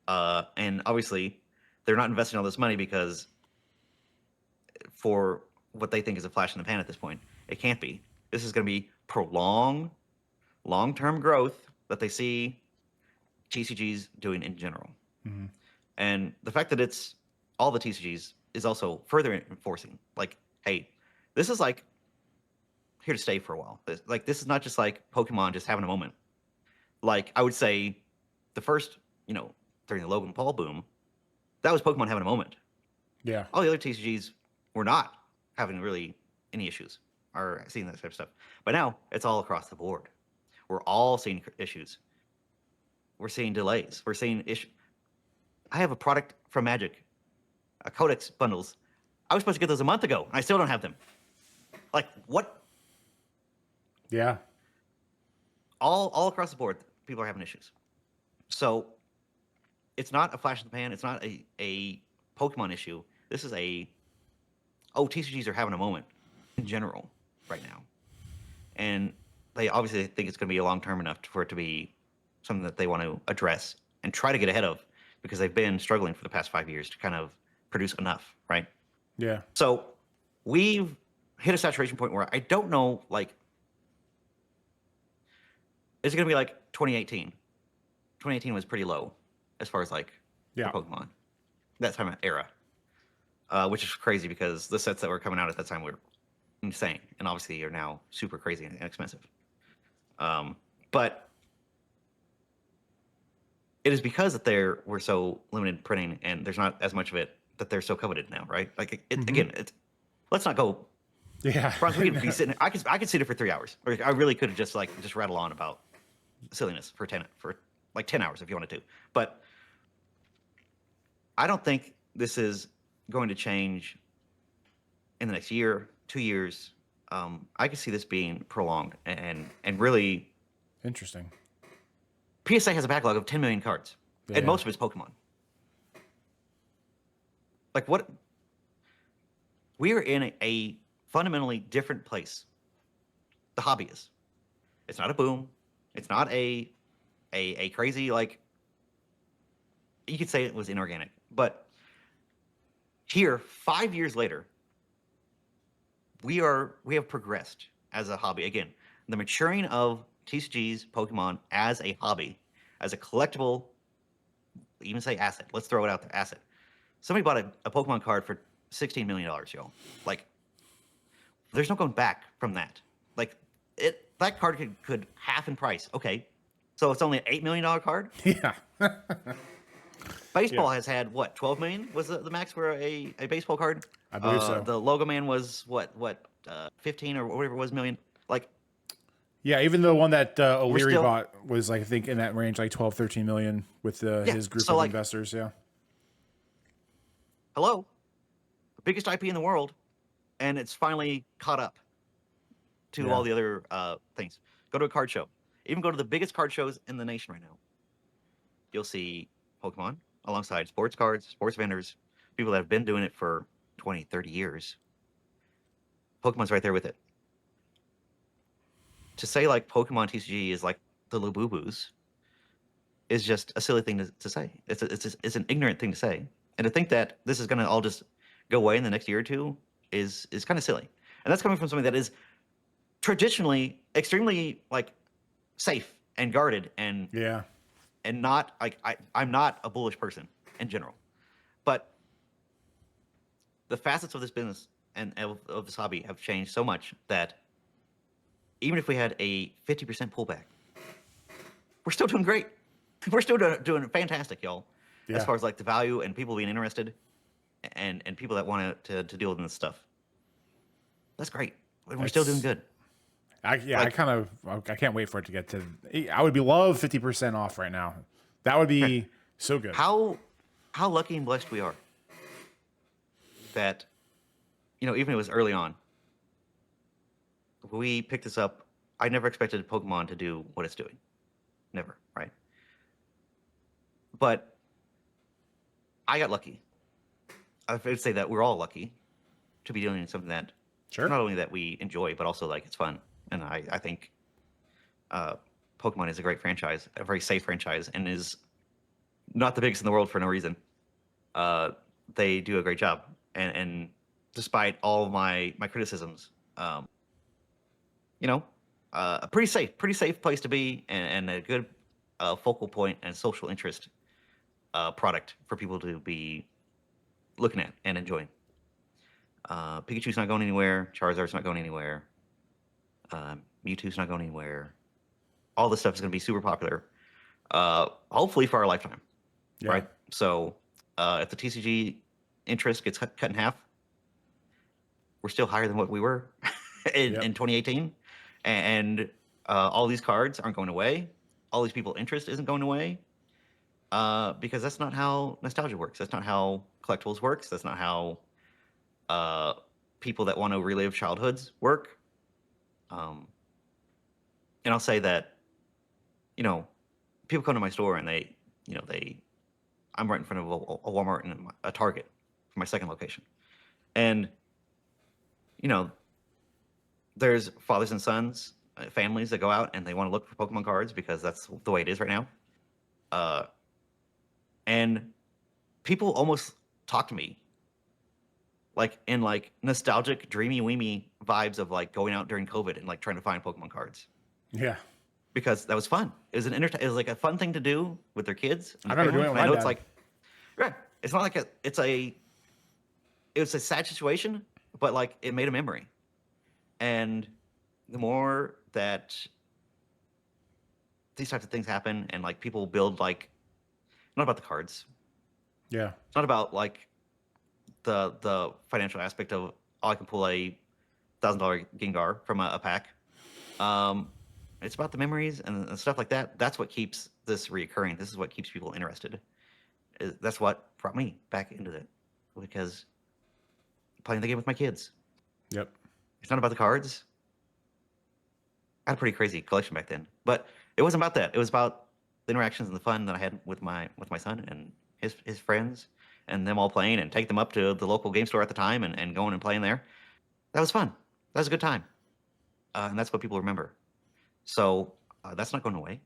And obviously they're not investing all this money because for what they think is a flash in the pan at this point. It can't be. This is going to be prolonged, long-term growth that they see TCGs doing in general. Mm-hmm. And the fact that it's all the TCGs is also further enforcing, like, hey, this is like here to stay for a while. This is not just like Pokemon just having a moment. Like, I would say the first, during the Logan Paul boom, that was Pokemon having a moment. Yeah. All the other TCGs were not having really any issues or seeing that type of stuff. But now it's all across the board. We're all seeing issues. We're seeing delays. We're seeing issues. I have a product from Magic, a Codex bundles. I was supposed to get those a month ago, and I still don't have them. Like, what? Yeah. All across the board, people are having issues. So it's not a flash in the pan. It's not a Pokemon issue. This is TCGs are having a moment in general right now. And they obviously think it's going to be a long-term enough for it to be something that they want to address and try to get ahead of, because they've been struggling for the past 5 years to kind of produce enough, right? Yeah. So we've hit a saturation point where I don't know, like, is it going to be like 2018? 2018 was pretty low as far as like Pokemon, that time of era, which is crazy because the sets that were coming out at that time were insane and obviously are now super crazy and expensive. But it is because that we're so limited printing and there's not as much of it that they're so coveted now, right? Like again, let's not go. Yeah, we could be sitting. I could sit here for 3 hours, or I really could have just rattle on about silliness for 10 hours if you wanted to. But I don't think this is going to change in the next year, 2 years. I could see this being prolonged and really interesting. PSA has a backlog of 10 million cards, and most of it's Pokemon. Like, what? We are in a fundamentally different place. The hobby is. It's not a boom. It's not a crazy, like, you could say it was inorganic. But here, 5 years later, we have progressed as a hobby. Again, the maturing of TCGs, Pokemon as a hobby, as a collectible, even say asset. Let's throw it out there, asset. Somebody bought a Pokemon card for $16 million, yo. Like, there's no going back from that. Like, that card could half in price. Okay, so it's only an $8 million card? Yeah. Baseball has had, what, 12 million was the max for a baseball card? I believe so. The Logo Man was, what, 15 or whatever it was million? Like, yeah, even the one that O'Leary bought was, like, I think in that range, like 12, 13 million with his group of investors. Yeah. Hello, the biggest IP in the world, and it's finally caught up to all the other things. Go to a card show. Even go to the biggest card shows in the nation right now. You'll see Pokemon alongside sports cards, sports vendors, people that have been doing it for 20, 30 years. Pokemon's right there with it. To say, like, Pokemon TCG is like the Labubu's is just a silly thing to say. It's an ignorant thing to say. And to think that this is going to all just go away in the next year or two is kind of silly. And that's coming from somebody that is traditionally extremely, like, safe and guarded and not, like, I'm not a bullish person in general. But the facets of this business and of this hobby have changed so much that even if we had a 50% pullback, we're still doing great. We're still doing fantastic, y'all. As far as, like, the value and people being interested and people that want to deal with this stuff. That's great. We're still doing good. I can't wait for it to get to. I would love 50% off right now. That would be so good. How lucky and blessed we are that, even if it was early on, we picked this up. I never expected Pokemon to do what it's doing. Never, right? But I got lucky. I would say that we're all lucky to be doing something that not only that we enjoy, but also, like, it's fun. And I think Pokemon is a great franchise, a very safe franchise, and is not the biggest in the world for no reason. They do a great job, and despite all of my criticisms, you know, a pretty safe place to be, and a good focal point and social interest product for people to be looking at and enjoying. Pikachu's not going anywhere. Charizard's not going anywhere. Mewtwo's not going anywhere. All this stuff is going to be super popular, hopefully for our lifetime, right? So if the TCG interest gets cut in half, we're still higher than what we were in 2018. And all these cards aren't going away. All these people interest isn't going away, because that's not how nostalgia works. That's not how collectibles works. That's not how people that want to relive childhoods work. And I'll say that, people come to my store and I'm right in front of a Walmart and a Target for my second location. And, there's fathers and sons, families that go out and they want to look for Pokemon cards because that's the way it is right now. And people almost talk to me like in like nostalgic, dreamy, weemy vibes of like going out during COVID and like trying to find Pokemon cards. Yeah. Because that was fun. It was it was like a fun thing to do with their kids. I remember doing it with my I know dad. it's like, right. It's not like it was a sad situation, but like it made a memory. And the more that these types of things happen and like people build like, not about the cards. Yeah. It's not about like the financial aspect of, oh, I can pull a $1,000 Gengar from a pack. It's about the memories and stuff like that. That's what keeps this reoccurring. This is what keeps people interested. That's what brought me back into it, because playing the game with my kids. Yep. It's not about the cards. I had a pretty crazy collection back then, but it wasn't about that. It was about the interactions and the fun that I had with my son and his friends, and them all playing, and take them up to the local game store at the time and going and playing there. That was fun. That was a good time. And that's what people remember. So that's not going away.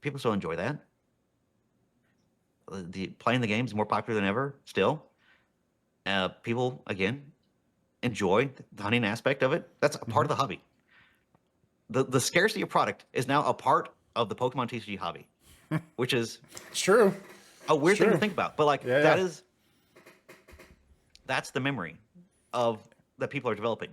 People still enjoy that. Playing the game is more popular than ever still. People, again, enjoy the hunting aspect of it. That's a part of the hobby. The scarcity of product is now a part of the Pokemon TCG hobby, which is it's true. A weird thing to think about. But like that's the memory of that people are developing.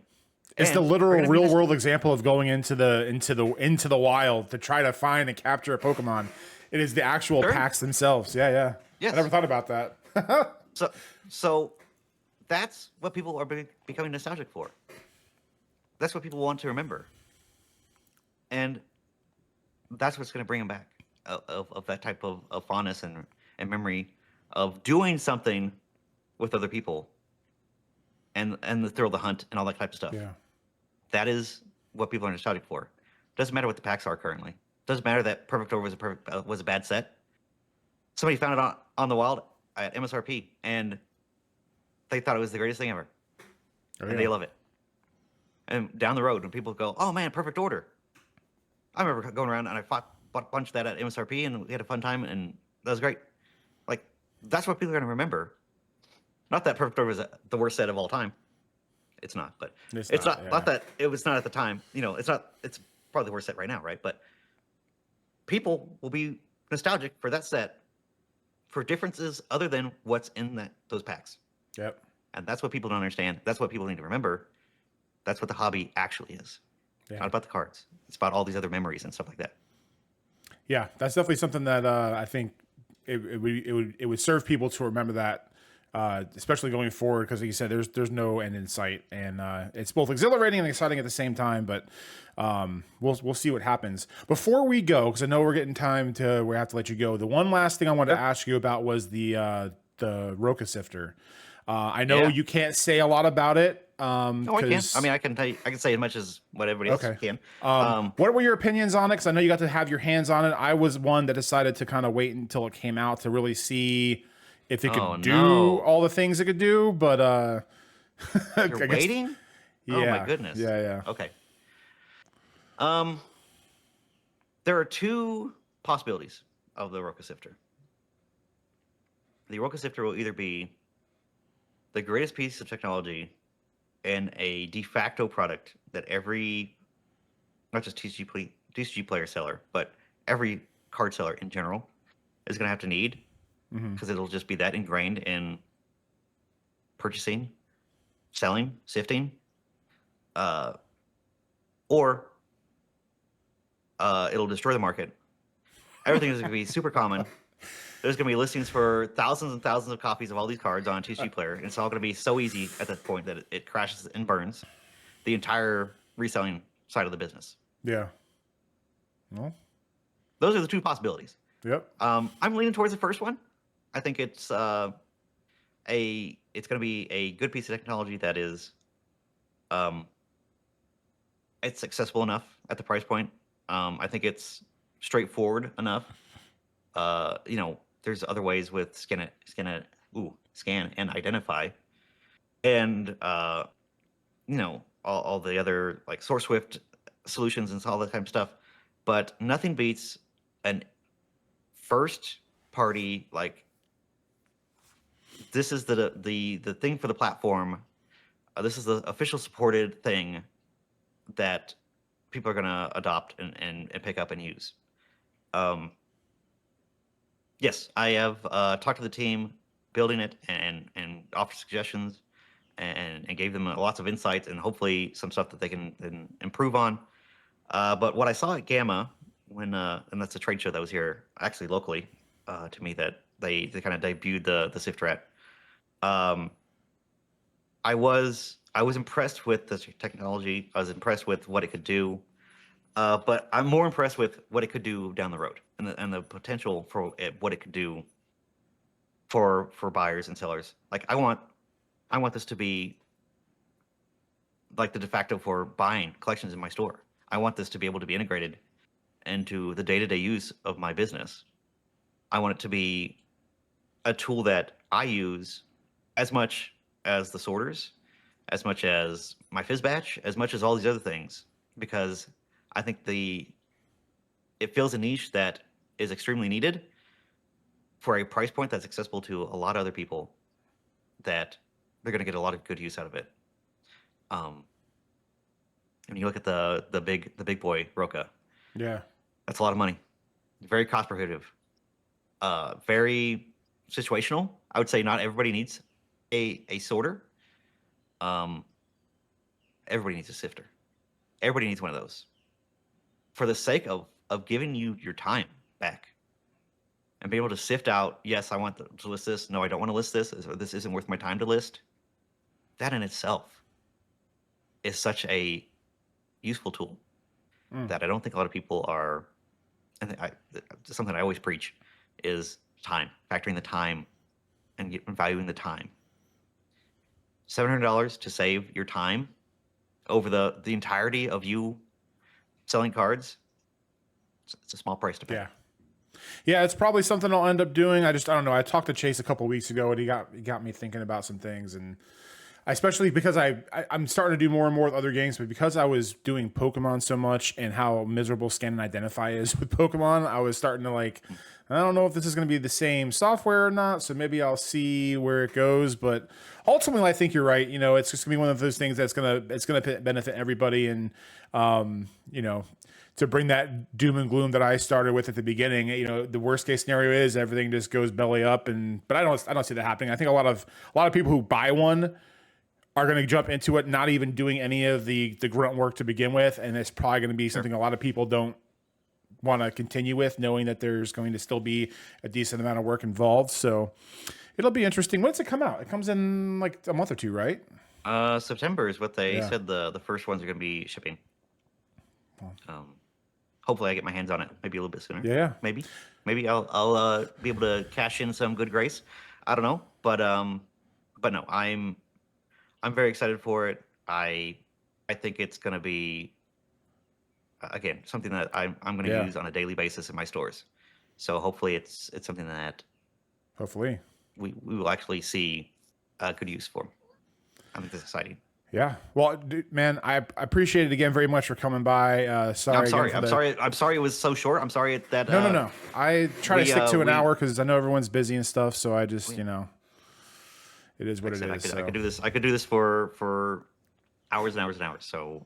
It's the literal real world example of going into the wild to try to find and capture a Pokemon. It is the actual packs themselves. Yeah. Yes. I never thought about that. So that's what people are becoming nostalgic for. That's what people want to remember. And that's what's going to bring them back, of that type of fondness and memory of doing something with other people, and the thrill of the hunt and all that type of stuff. Yeah. That is what people are nostalgic for. Doesn't matter what the packs are currently. Doesn't matter that Perfect Orb was a bad set. Somebody found it on the wild at MSRP, and they thought it was the greatest thing ever. And they love it. And down the road, when people go, "Oh man, Perfect Order!" I remember going around and I bought a bunch of that at MSRP, and we had a fun time, and that was great. Like, that's what people are going to remember. Not that Perfect Order was the worst set of all time. It's not, but it's not that it was not at the time. It's not. It's probably the worst set right now, right? But people will be nostalgic for that set for differences other than what's in those packs. Yep. And that's what people don't understand. That's what people need to remember. That's what the hobby actually is. Yeah. Not about the cards. It's about all these other memories and stuff like that. Yeah, that's definitely something that I think it would serve people to remember that, especially going forward, because like you said, there's no end in sight, and it's both exhilarating and exciting at the same time. But we'll see what happens. Before we go, because I know we're getting time to we have to let you go. The one last thing I wanted to ask you about was the Roka Sifter. I know you can't say a lot about it. No, I can. I mean, I can tell you, I can say as much as what everybody else can. What were your opinions on it? Because I know you got to have your hands on it. I was one that decided to kind of wait until it came out to really see if it could do all the things it could do. But you're waiting? Yeah. Oh my goodness. Yeah. Okay. There are two possibilities of the Roka Sifter. the Roka Sifter will either be the greatest piece of technology and a de facto product that every, not just TCG player seller, but every card seller in general is going to have to need, because it'll just be that ingrained in purchasing, selling, sifting, or it'll destroy the market. Everything is going to be super common. There's going to be listings for thousands and thousands of copies of all these cards on Tcgplayer, and it's all going to be so easy at that point that it crashes and burns the entire reselling side of the business. Yeah. Well, those are the two possibilities. Yep. I'm leaning towards the first one. I think it's going to be a good piece of technology that is, it's accessible enough at the price point. I think it's straightforward enough. There's other ways with scan and identify, and all the other like SourceSwift solutions and all that kind of stuff. But nothing beats an first party, like, this is the thing for the platform. This is the official supported thing that people are going to adopt and pick up and use. Yes, I have talked to the team building it and offered suggestions and gave them lots of insights and hopefully some stuff that they can improve on. But what I saw at Gamma, and that's a trade show that was here actually locally to me, that they kind of debuted the Sift Rat. I was impressed with the technology. I was impressed with what it could do. But I'm more impressed with what it could do down the road and the potential for what it could do for buyers and sellers. Like, I want this to be like the de facto for buying collections in my store. I want this to be able to be integrated into the day-to-day use of my business. I want it to be a tool that I use as much as the sorters, as much as my Fizzbatch, as much as all these other things, because I think it fills a niche that is extremely needed for a price point that's accessible to a lot of other people, that they're going to get a lot of good use out of it. When you look at the big boy Roka, yeah, that's a lot of money. Very cost prohibitive. Very situational. I would say not everybody needs a sorter. Everybody needs a sifter. Everybody needs one of those. For the sake of giving you your time back and be able to sift out, yes, I want to list this. No, I don't want to list this. Or this isn't worth my time to list. That in itself is such a useful tool that I don't think a lot of people are. And something I always preach is time, factoring the time and valuing the time. $700 to save your time over the entirety of you selling cards, it's a small price to pay. Yeah, it's probably something I'll end up doing. I don't know. I talked to Chase a couple weeks ago, and he got me thinking about some things, and especially because I'm starting to do more and more with other games, but because I was doing Pokemon so much and how miserable Scan and Identify is with Pokemon, I was starting to like, I don't know if this is going to be the same software or not, so maybe I'll see where it goes. But ultimately, I think you're right. It's just going to be one of those things that's going to benefit everybody, and to bring that doom and gloom that I started with at the beginning. The worst case scenario is everything just goes belly up, but I don't see that happening. I think a lot of people who buy one are going to jump into it not even doing any of the grunt work to begin with, and it's probably going to be something a lot of people don't want to continue with, knowing that there's going to still be a decent amount of work involved. So it'll be interesting. When does it come out? It comes in like a month or two, right? September is what they said the first ones are going to be shipping. Hopefully I get my hands on it maybe a little bit sooner. Yeah. Maybe I'll be able to cash in some good grace. I don't know, but no, I'm very excited for it. I think it's going to be, again, something that I'm going to use on a daily basis in my stores. So hopefully it's something that hopefully we will actually see good use for. I think that's exciting. Yeah. Well, dude, man, I appreciate it again very much for coming by. Sorry. I'm sorry. Again for I'm the... sorry. I'm sorry it was so short. I'm sorry that No. I try to stick to an we hour because I know everyone's busy and stuff. So I just, we it is what like I it said, is. I So could do this. I could do this for hours and hours and hours. So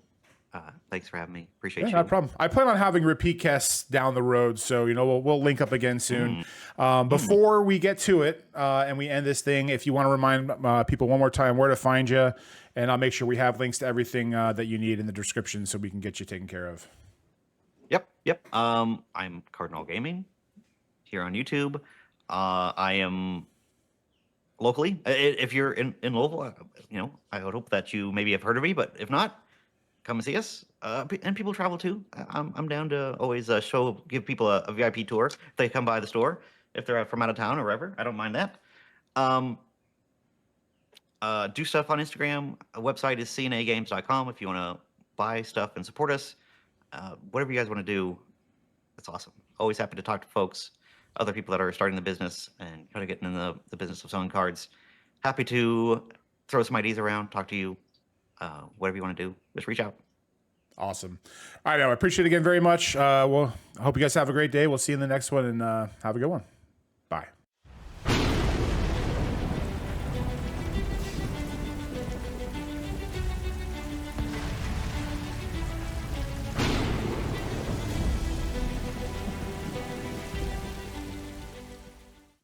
thanks for having me. Appreciate yeah, you. no problem. I plan on having repeat casts down the road. So, we'll link up again soon. Before we get to it and we end this thing, if you want to remind people one more time where to find you, and I'll make sure we have links to everything that you need in the description so we can get you taken care of. Yep. I'm Cardinal Gaming here on YouTube. I am locally. If you're in Louisville, I would hope that you maybe have heard of me, but if not, come and see us. And people travel too. I'm down to always give people a VIP tour if they come by the store. If they're from out of town or wherever, I don't mind that. Um, do stuff on Instagram. Our website is cnagames.com if you want to buy stuff and support us. Whatever you guys want to do, that's awesome. Always happy to talk to folks, other people that are starting the business and kind of getting in the business of selling cards. Happy to throw some ideas around, talk to you. Whatever you want to do, just reach out. Awesome. All right, I appreciate it again very much. Well, I hope you guys have a great day. We'll see you in the next one, and have a good one.